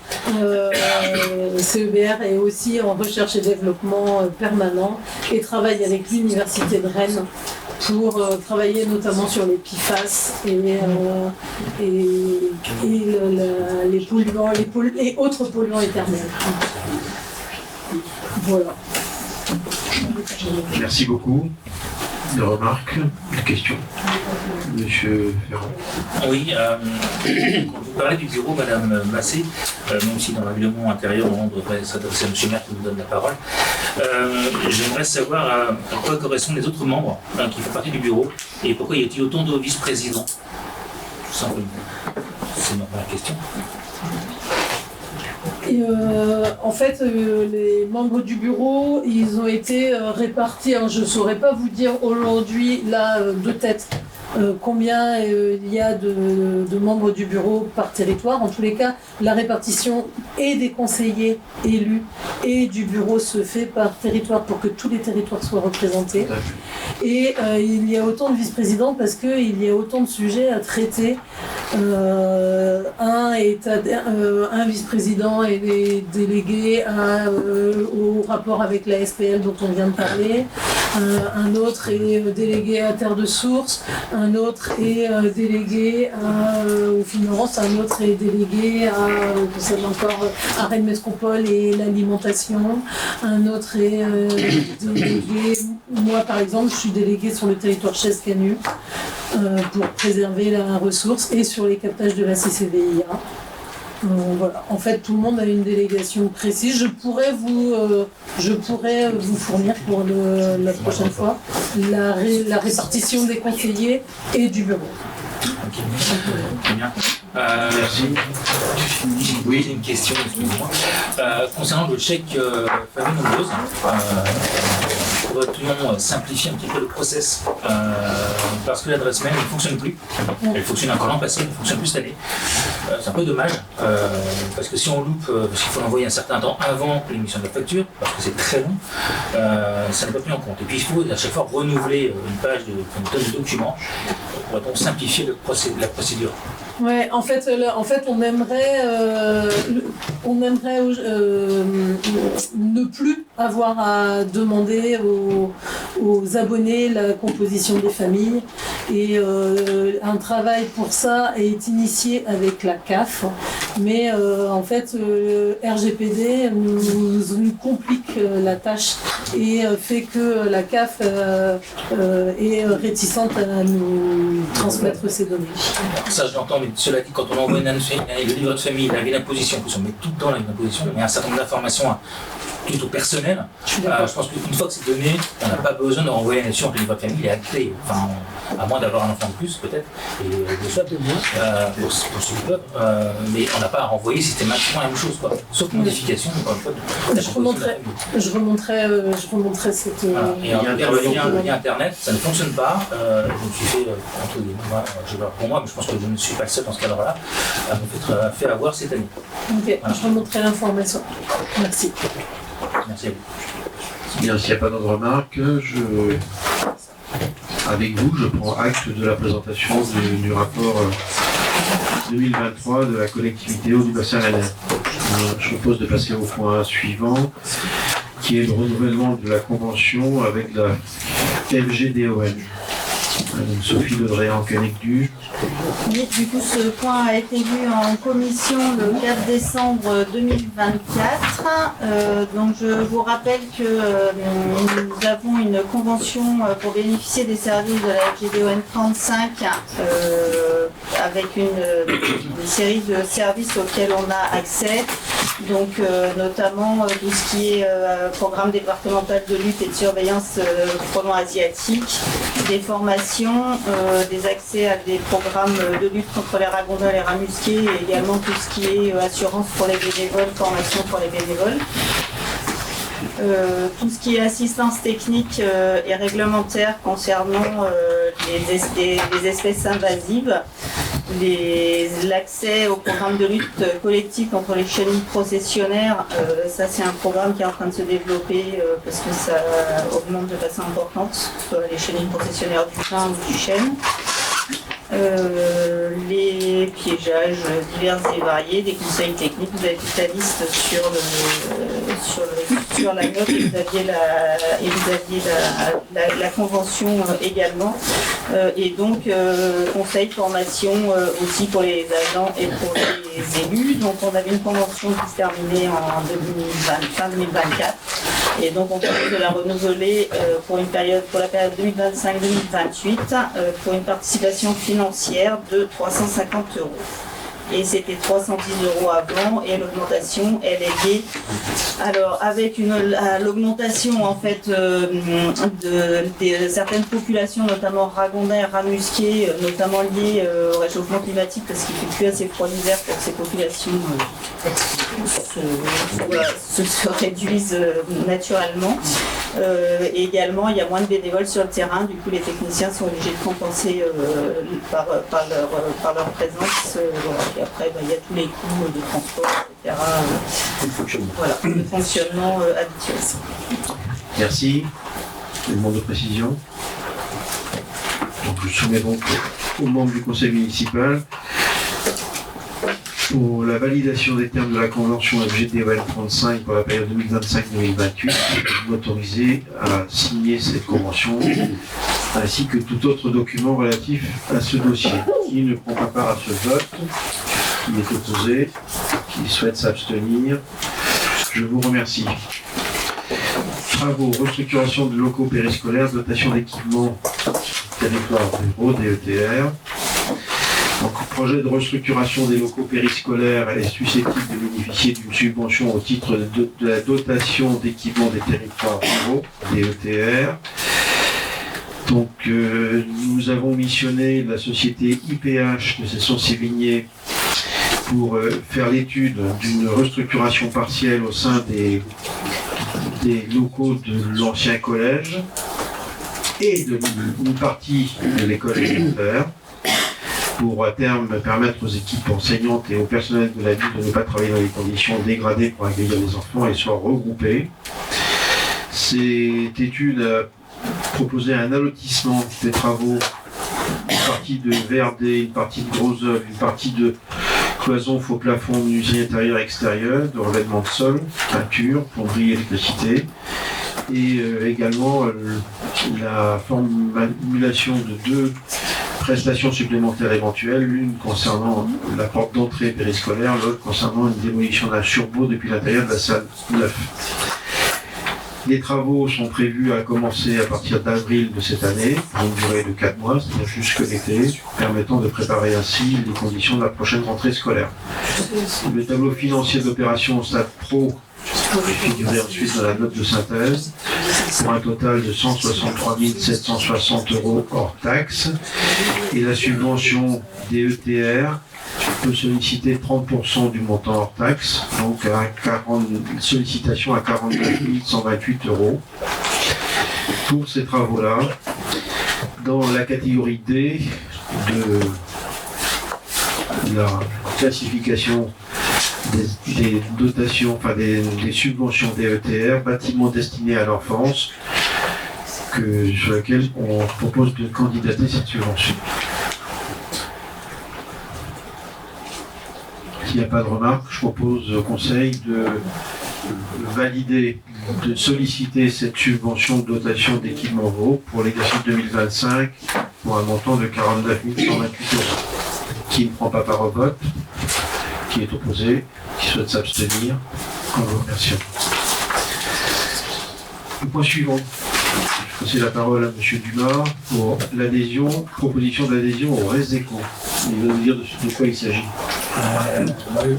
CEBR est aussi en recherche et développement permanent et travaille avec l'Université de Rennes pour travailler notamment sur les PFAS et les polluants, et autres polluants éternels. Voilà. Merci beaucoup. Des remarques, des questions. Monsieur Ferrand. Oui, quand vous parlez du bureau, Madame Massé, même si dans le règlement intérieur, on devrait s'adresser à M. Maire qui nous donne la parole, j'aimerais savoir à quoi correspondent les autres membres qui font partie du bureau et pourquoi y a-t-il autant de vice-présidents. Tout simplement. C'est ma première question. Et en fait, les membres du bureau, ils ont été répartis. Je ne saurais pas vous dire aujourd'hui, là, de tête, combien il y a de membres du bureau par territoire. En tous les cas, la répartition et des conseillers élus et du bureau se fait par territoire pour que tous les territoires soient représentés. Et il y a autant de vice-présidents parce qu'il y a autant de sujets à traiter. Un vice-président est délégué au rapport avec la SPL dont on vient de parler, un autre est délégué à Terre de Source, un autre est délégué aux finances, un autre est délégué à Rennes Métropole et l'alimentation, un autre est délégué, moi par exemple je suis déléguée sur le territoire Chaise-Canu pour préserver la ressource et sur les captages de la CCVIA. Voilà. En fait, tout le monde a une délégation précise. Je pourrais vous fournir pour la prochaine fois la répartition des conseillers et du bureau. Ok, très bien. Merci. Oui, j'ai une question, excusez-moi. Concernant le chèque famille nombreuse, pourrait-on simplifier un petit peu le process parce que l'adresse mail ne fonctionne plus. Elle fonctionne encore l'an passé, elle ne fonctionne plus cette année. C'est un peu dommage parce que si on loupe, parce qu'il faut l'envoyer un certain temps avant l'émission de la facture, parce que c'est très long, ça n'est pas pris en compte. Et puis il faut à chaque fois renouveler une page une tonne de documents. Pourrait-on simplifier la procédure? Ouais, en fait, on aimerait ne plus avoir à demander aux abonnés la composition des familles et un travail pour ça est initié avec la CAF, mais en fait, RGPD nous complique la tâche et fait que la CAF est réticente à nous transmettre ces données. Ça, je l'entends, mais cela dit, quand on envoie le livret de famille, l'avis d'imposition, on met tout le temps l'avis d'imposition, mais un certain nombre d'informations plutôt personnelles. Je pense qu'une fois que c'est donné, on n'a pas besoin de renvoyer la notion que le livret de famille est acté. Enfin, à moins d'avoir un enfant de plus, peut-être, et de ça, pour ceux qui peuvent, mais on n'a pas à renvoyer systématiquement la même chose, quoi. Sauf modification, encore une fois. Je remonterai cette. Voilà. Et le lien internet, ça ne fonctionne pas. Je me suis fait, entre guillemets, moi, pour moi, mais je pense que je ne suis pas le seul dans ce cadre-là, à me fait avoir cette année. Ok, voilà. Je remonterai l'information. Merci. Merci à vous. Bien, s'il n'y a pas d'autres remarques, avec vous, je prends acte de la présentation du rapport 2023 de la collectivité eau du bassin rennais. Je propose de passer au point suivant, qui est le renouvellement de la convention avec la FGDON. Donc, Sophie Ledréan-Canec-Du. Oui, du coup, ce point a été vu en commission le 4 décembre 2024. Donc, je vous rappelle que nous avons une convention pour bénéficier des services de la FGDON 35 avec une série de services auxquels on a accès. Donc, notamment tout ce qui est programme départemental de lutte et de surveillance frelons asiatiques, des formations, des accès à des programmes de lutte contre les ragondins, les rats musqués, et également tout ce qui est assurance pour les bénévoles, formation pour les bénévoles. Tout ce qui est assistance technique et réglementaire concernant les espèces invasives, l'accès au programme de lutte collective contre les chenilles processionnaires, ça c'est un programme qui est en train de se développer parce que ça augmente de façon importante, soit les chenilles processionnaires du thym ou du chêne. Les piégeages divers et variés, des conseils techniques, vous avez toute la liste sur la note et vous aviez la convention également. Et donc conseil, formation aussi pour les agents et pour les élus. Donc on avait une convention qui se terminait en fin 2024. Et donc on propose de la renouveler pour la période 2025-2028 pour une participation financière de 350 €. Et c'était 310 € avant, et l'augmentation, elle est liée. Alors, avec l'augmentation en fait de certaines populations, notamment ragondins et rats musqués, notamment liées au réchauffement climatique, parce qu'il ne fait plus assez froid l'hiver pour que ces populations se réduisent naturellement. Et également, il y a moins de bénévoles sur le terrain, du coup les techniciens sont obligés de compenser par leur présence. Et après, il y a tous les coûts de transport, etc. Voilà, le fonctionnement habituel. Merci. Une demande de précision. Donc, je soumets donc aux membres du conseil municipal pour la validation des termes de la convention FGDON 35 pour la période 2025-2028, m'autoriser à signer cette convention, ainsi que tout autre document relatif à ce dossier. Qui ne prend pas part à ce vote, qui est opposé, qui souhaite s'abstenir, je vous remercie. Travaux, restructuration de locaux périscolaires, dotation d'équipements territoire ruraux, DETR. Donc, projet de restructuration des locaux périscolaires est susceptible de bénéficier d'une subvention au titre de la dotation d'équipement des territoires ruraux, DETR. Donc, nous avons missionné la société IPH de Cesson-Sévigné pour faire l'étude d'une restructuration partielle au sein des locaux de l'ancien collège et d'une partie de l'école élémentaire, pour à terme permettre aux équipes enseignantes et au personnel de la ville de ne pas travailler dans des conditions dégradées pour accueillir les enfants et soit regroupés. Cette étude a proposé un allotissement des travaux, une partie de VRD, une partie de gros œuvres, une partie de cloison, faux plafond, menuiserie intérieure et extérieure, de revêtement de sol, peinture, plomberie, électricité, et également la formulation de 2 prestations supplémentaires éventuelles, l'une concernant la porte d'entrée périscolaire, l'autre concernant une démolition d'un surbo depuis l'intérieur de la salle 9. Les travaux sont prévus à commencer à partir d'avril de cette année, pour une durée de 4 mois, c'est-à-dire jusque l'été, permettant de préparer ainsi les conditions de la prochaine rentrée scolaire. Le tableau financier d'opération au stade pro figurait ensuite dans la note de synthèse, pour un total de 163 760 € hors taxes, et la subvention DETR peut solliciter 30% du montant hors taxe, donc sollicitation à 49 128 €. Pour ces travaux-là, dans la catégorie D de la classification des dotations, enfin des subventions DETR, bâtiments destinés à l'enfance, sur laquelle on propose de candidater cette subvention. S'il n'y a pas de remarques, je propose au Conseil de valider, de solliciter cette subvention de dotation d'équipement VAU pour l'exercice 2025 pour un montant de 49 128 €. Qui ne prend pas part au vote? Qui est opposé? Qui souhaite s'abstenir? En vous remerciant. Le point suivant. Je passe la parole à M. Dumas pour proposition d'adhésion au RESECO. Il va nous dire de quoi il s'agit.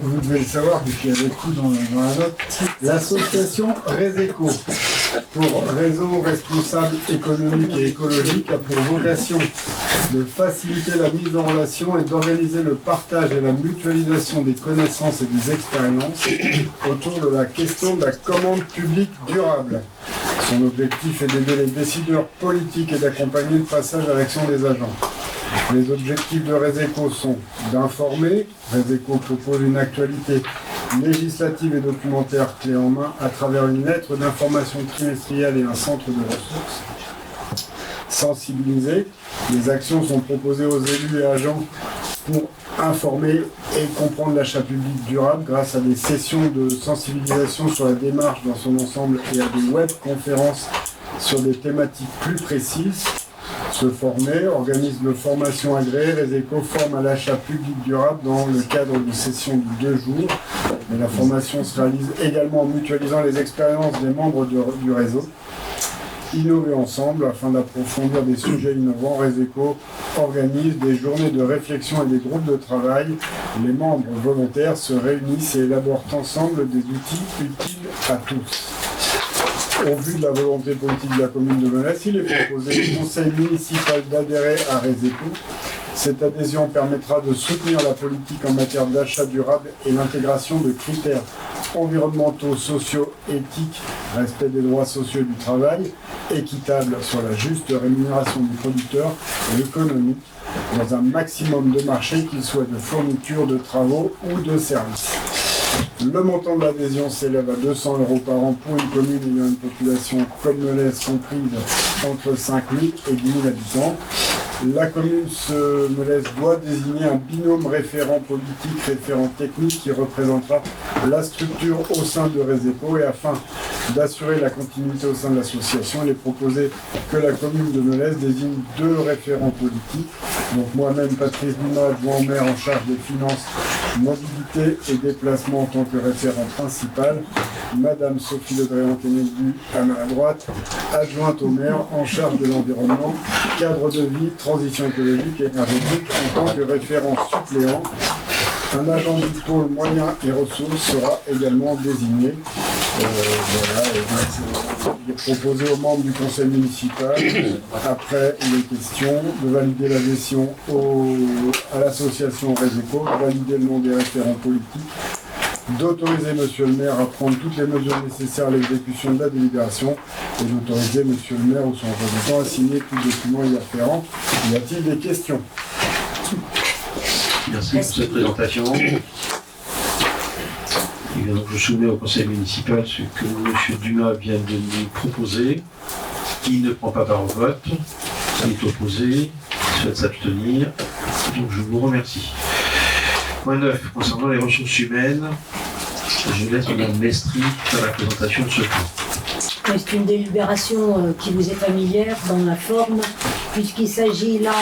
Vous devez le savoir, puisqu'il y avait tout dans la note. L'association RESECO, pour Réseau Responsable Économique et Écologique, a pour vocation de faciliter la mise en relation et d'organiser le partage et la mutualisation des connaissances et des expériences autour de la question de la commande publique durable. Son objectif est d'aider les décideurs politiques et d'accompagner le passage à l'action des agents. Les objectifs de RESECO sont d'informer. RESECO propose une actualité législative et documentaire clé en main à travers une lettre d'information trimestrielle et un centre de ressources. Sensibiliser. Les actions sont proposées aux élus et agents pour informer et comprendre l'achat public durable grâce à des sessions de sensibilisation sur la démarche dans son ensemble et à des web-conférences sur des thématiques plus précises. Se former, organisme de formation agréée, RESECO forme à l'achat public durable dans le cadre de sessions de 2 jours. Mais la formation se réalise également en mutualisant les expériences des membres du réseau. Innover ensemble afin d'approfondir des sujets innovants, RESECO organise des journées de réflexion et des groupes de travail. Les membres volontaires se réunissent et élaborent ensemble des outils utiles à tous. Au vu de la volonté politique de la commune de Melesse, il est proposé au conseil municipal d'adhérer à RESECO. Cette adhésion permettra de soutenir la politique en matière d'achat durable et l'intégration de critères environnementaux, sociaux, éthiques, respect des droits sociaux et du travail, équitable sur la juste rémunération du producteur et économique dans un maximum de marchés, qu'ils soient de fourniture, de travaux ou de services. Le montant de l'adhésion s'élève à 200 € par an pour une commune ayant une population comme Melesse comprise entre 5 000 et 10 000 habitants. La commune Melesse doit désigner un binôme référent politique, référent technique qui représentera la structure au sein de RESECO, et afin d'assurer la continuité au sein de l'association, il est proposé que la commune de Melesse désigne 2 référents politiques. Donc moi-même, Patrice Dumas, adjoint au maire en charge des finances, mobilité et déplacement en tant que référent principal. Madame Sophie Ledréan-Kennedy à ma droite, adjointe au maire en charge de l'environnement, cadre de vie, transition écologique et énergétique en tant que référent suppléant. Un agent du pôle moyens et ressources sera également désigné. Voilà, il est proposé aux membres du conseil municipal, après les questions, de valider l'adhésion à l'association RESECO, de valider le nom des référents politiques, d'autoriser monsieur le maire à prendre toutes les mesures nécessaires à l'exécution de la délibération et d'autoriser monsieur le maire ou son représentant à signer tout document y afférent. Y a-t-il des questions? Merci pour cette présentation. Et donc je soumets au conseil municipal ce que M. Dumas vient de nous proposer. Qui ne prend pas part au vote, qui est opposé, qui souhaite s'abstenir. Donc je vous remercie. Point 9. Concernant les ressources humaines, je laisse Mme Mestri faire la présentation de ce point. C'est une délibération qui vous est familière dans la forme. puisqu'il s'agit là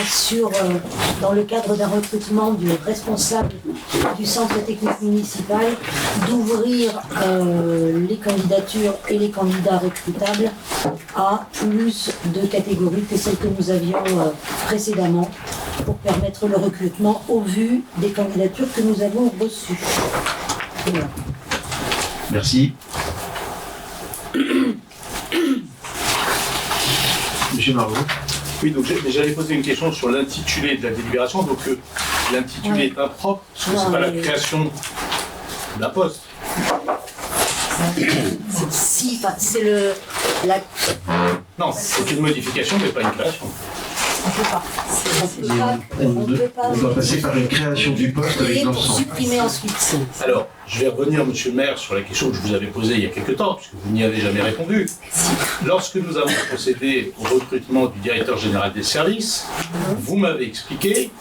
dans le cadre d'un recrutement du responsable du centre technique municipal, d'ouvrir les candidatures et les candidats recrutables à plus de catégories que celles que nous avions précédemment, pour permettre le recrutement au vu des candidatures que nous avons reçues. Voilà. Merci. Monsieur Margot. Oui, donc j'allais poser une question sur l'intitulé de la délibération. Donc l'intitulé est impropre, parce que c'est pas la création d'un poste. Si, c'est Non, c'est une modification, mais pas une création. On doit passer par une création du poste avec pour l'ensemble. supprimer ensuite. Alors, je vais revenir, monsieur le maire, sur la question que je vous avais posée il y a quelque temps, puisque vous n'y avez jamais répondu. Lorsque nous avons procédé au recrutement du directeur général des services, vous m'avez expliqué,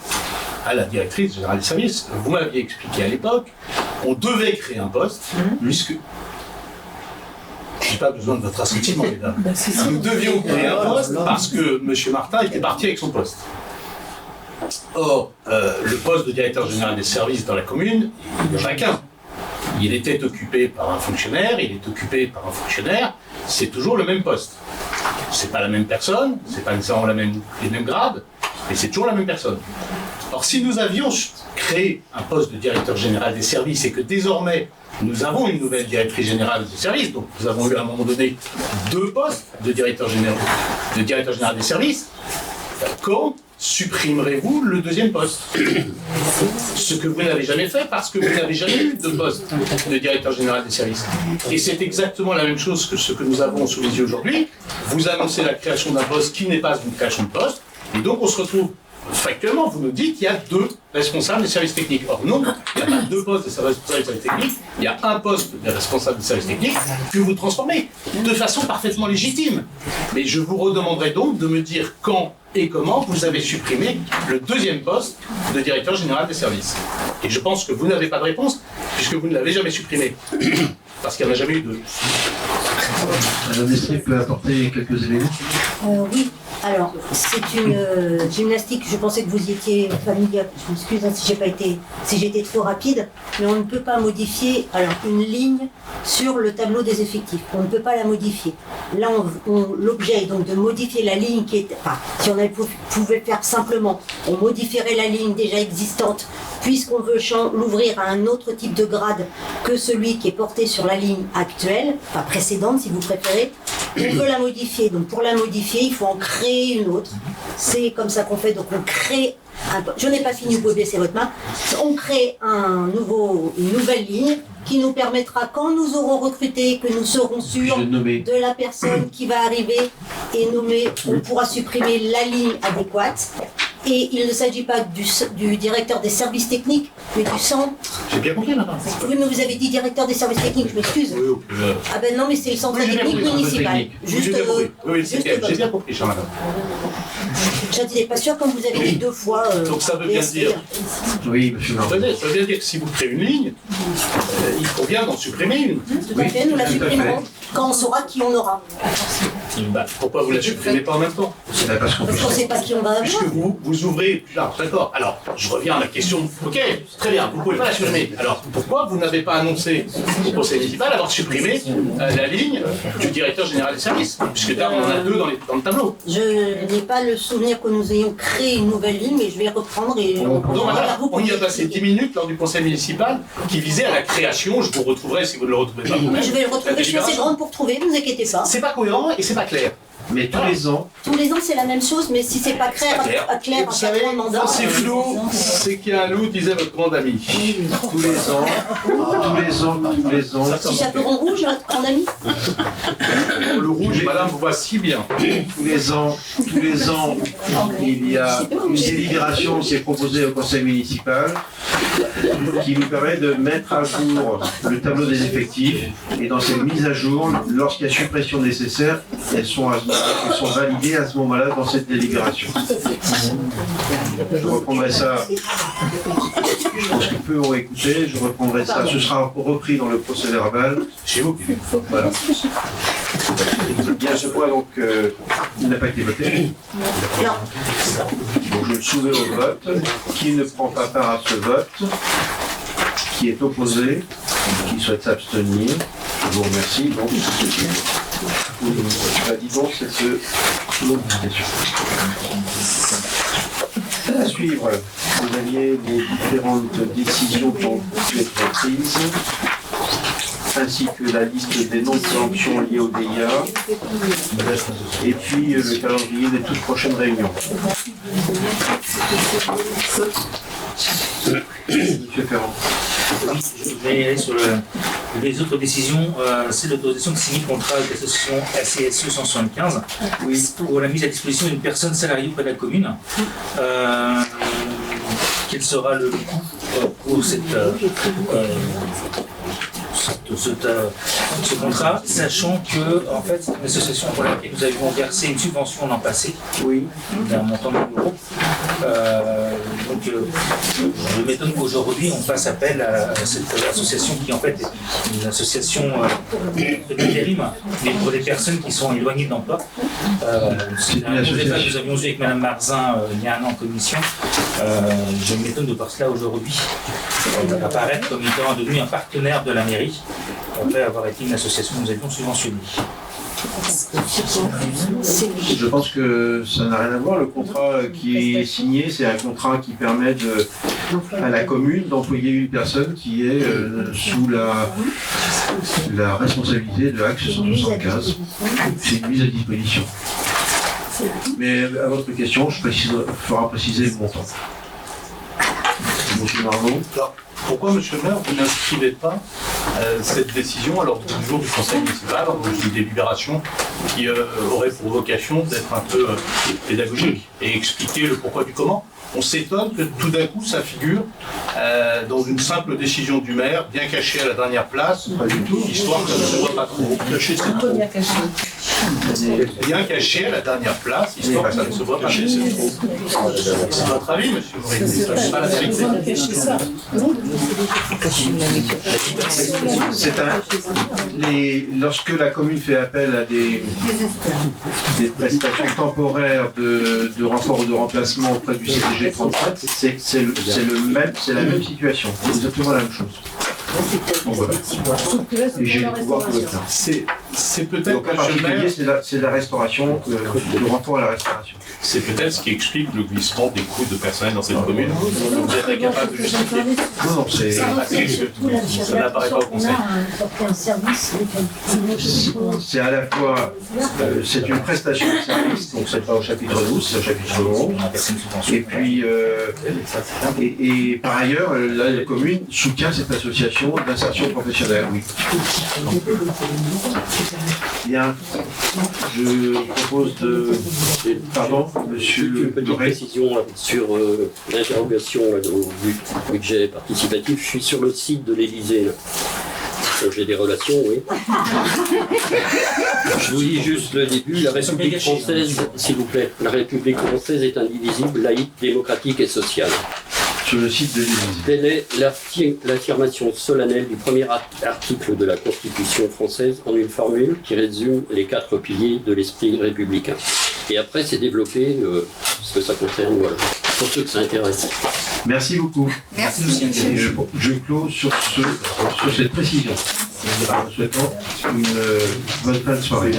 à la directrice générale des services, vous m'aviez expliqué à l'époque, on devait créer un poste, puisque... Je n'ai pas besoin de votre assentiment, mesdames. Nous devions créer un poste parce que M. Martin était parti avec son poste. Or, le poste de directeur général des services dans la commune, il n'y en a qu'un. Il était occupé par un fonctionnaire, il est occupé par un fonctionnaire, c'est toujours le même poste. C'est pas la même personne, c'est pas nécessairement les mêmes grades, mais c'est toujours la même personne. Or, si nous avions créé un poste de directeur général des services et que désormais nous avons une nouvelle directrice générale des services, donc nous avons eu à un moment donné 2 postes de directeur général des services, quand supprimerez-vous le 2e poste? Ce que vous n'avez jamais fait parce que vous n'avez jamais eu de poste de directeur général des services. Et c'est exactement la même chose que ce que nous avons sous les yeux aujourd'hui. Vous annoncez la création d'un poste qui n'est pas une création de poste, et donc on se retrouve factuellement, vous nous dites qu'il y a 2 responsables des services techniques. Or non, il n'y a pas 2 postes de responsables des services techniques, il y a un poste de responsable des services techniques que vous transformez de façon parfaitement légitime. Mais je vous redemanderai donc de me dire quand et comment vous avez supprimé le 2e poste de directeur général des services. Et je pense que vous n'avez pas de réponse, puisque vous ne l'avez jamais supprimé. Parce qu'il n'y en a jamais eu 2. Madame Destré peut apporter quelques éléments. Oui, alors c'est une gymnastique, je pensais que vous y étiez familier, je m'excuse si j'ai été trop rapide, mais on ne peut pas modifier une ligne sur le tableau des effectifs, on ne peut pas la modifier. Là, l'objet est donc de modifier la ligne qui est... Enfin, si on pouvait faire simplement, on modifierait la ligne déjà existante, puisqu'on veut l'ouvrir à un autre type de grade que celui qui est porté sur la ligne actuelle, enfin précédente si vous préférez, on veut la modifier. Donc pour la modifier, il faut en créer une autre. C'est comme ça qu'on fait, donc on crée je n'ai pas fini, vous pouvez baisser votre main. On crée une nouvelle ligne qui nous permettra, quand nous aurons recruté, que nous serons sûrs de la personne qui va arriver et nommer, on pourra supprimer la ligne adéquate. Et il ne s'agit pas du directeur des services techniques, mais du centre. J'ai bien compris, madame. Oui, mais vous avez dit directeur des services techniques, je m'excuse. Ah ben non, mais c'est le centre technique municipal. Juste, oui, j'ai bien compris, chère madame. Je n'étais pas sûre quand vous avez dit 2 fois. Donc ça veut bien dire. Oui, monsieur Martin. Ça veut bien dire que si vous créez une ligne, il faut bien d'en supprimer une. Tout à fait, nous la supprimerons quand on saura qui on aura. Pourquoi vous ne la supprimez pas en même temps? Parce qu'on ne sait pas qui on va avoir. Puisque vous ouvrez plus large, d'accord. Alors, je reviens à la question. Ok, très bien, vous ne pouvez pas la supprimer. Alors, pourquoi vous n'avez pas annoncé au conseil municipal avoir supprimé la ligne du directeur général des services? Puisque là, on en a 2 dans le tableau. Je n'ai pas le souvenir que nous ayons créé une nouvelle ligne, mais je vais reprendre et on y a passé 10 minutes lors du conseil municipal qui visait à la création. Je vous retrouverai si vous ne le retrouvez pas. Mais je vais le retrouver, je suis assez grande pour trouver, ne vous inquiétez pas. C'est pas cohérent et c'est pas clair. Mais tous les ans. Tous les ans, c'est la même chose, mais si c'est pas clair, vous savez, quand c'est flou, c'est qu'il y a un loup, disait votre grande amie. Tous les ans. Si chaperon rouge, votre grande amie. Le rouge, madame, vous voit si bien. Tous les ans, il y a une délibération qui est proposée au conseil municipal qui nous permet de mettre à jour le tableau des effectifs. Et dans cette mise à jour, lorsqu'il y a suppression nécessaire, elles sont validées à ce moment-là dans cette délibération. Je reprendrai ça, je pense que peu ont écouté, je reprendrai ça, ce sera repris dans le procès verbal. Chez vous. Voilà. Bien, ce point donc il n'a pas été voté. Donc je le soumets au vote. Qui ne prend pas part à ce vote? Qui est opposé? Qui souhaite s'abstenir? Je vous remercie. Donc, validons cette modification. À suivre, vous aviez les différentes décisions qui ont pu être prises, ainsi que la liste des noms de sanctions liées au DIA, et puis le calendrier des toutes prochaines réunions. Monsieur Ferrand. Je vais aller sur les autres décisions. C'est l'autorisation de signer le contrat avec l'association ACSE 175 pour la mise à disposition d'une personne salariée auprès de la commune. Quel sera le coût pour ce contrat, sachant que en fait c'est une association pour laquelle nous avions versé une subvention l'an passé, d'un montant de 1 000 €. Je m'étonne qu'aujourd'hui on fasse appel à cette association qui en fait est une association d'intérim, mais pour les personnes qui sont éloignées de l'emploi. C'est un débat que nous avions eu avec Mme Marzin il y a un an en commission. Je m'étonne de voir cela aujourd'hui apparaître comme étant devenu un partenaire de la mairie, après avoir été une association que nous avions subventionnée. Je pense que ça n'a rien à voir. Le contrat qui est signé, c'est un contrat qui permet à la commune d'employer une personne qui est sous la responsabilité de Axe 175. C'est une mise à disposition. Mais à votre question, je ferai préciser le montant. Monsieur Marlon. Pourquoi, monsieur le maire, vous n'inscrivez pas cette décision à l'ordre du jour du conseil municipal, lors d'une délibération qui aurait pour vocation d'être un peu pédagogique et expliquer le pourquoi du comment? On s'étonne que tout d'un coup ça figure dans une simple décision du maire, bien cachée à la dernière place, pas du tout, histoire que ça ne se voit pas trop. Caché, c'est trop. Bien caché à la dernière place, histoire que ça ne se voit pas trop. C'est votre avis, monsieur Maurice, c'est pas la vérité. Lorsque la commune fait appel à des prestations temporaires de renfort ou de remplacement auprès du CDG 37, c'est la même situation, c'est exactement la même chose. Donc voilà. Et j'ai le pouvoir de le faire. C'est peut-être. Donc en particulier, c'est la restauration, le renfort à la restauration. C'est peut-être ce qui explique le glissement des coûts de personnel dans cette commune. Vous êtes incapable de justifier. Non, c'est. Ça n'apparaît pas au conseil. C'est à la fois. C'est une prestation de service, donc c'est pas au chapitre 12, c'est au chapitre 11. Et puis. Et par ailleurs, la commune soutient cette association d'insertion professionnelle, oui. Bien. Je propose de. Pardon, monsieur. Une petite précision sur l'interrogation au budget participatif. Je suis sur le site de l'Élysée. Donc j'ai des relations, oui. Je vous lis juste le début. La République française, s'il vous plaît, la République française est indivisible, laïque, démocratique et sociale. Sur le site de l'Élysée. Telle est l'affirmation solennelle du premier article de la Constitution française en une formule qui résume les 4 piliers de l'esprit républicain. Et après, c'est développé ce que ça concerne, voilà, pour ceux que ça intéresse. Merci beaucoup. Merci. Et je clôt sur cette précision. En souhaitant une bonne fin de soirée.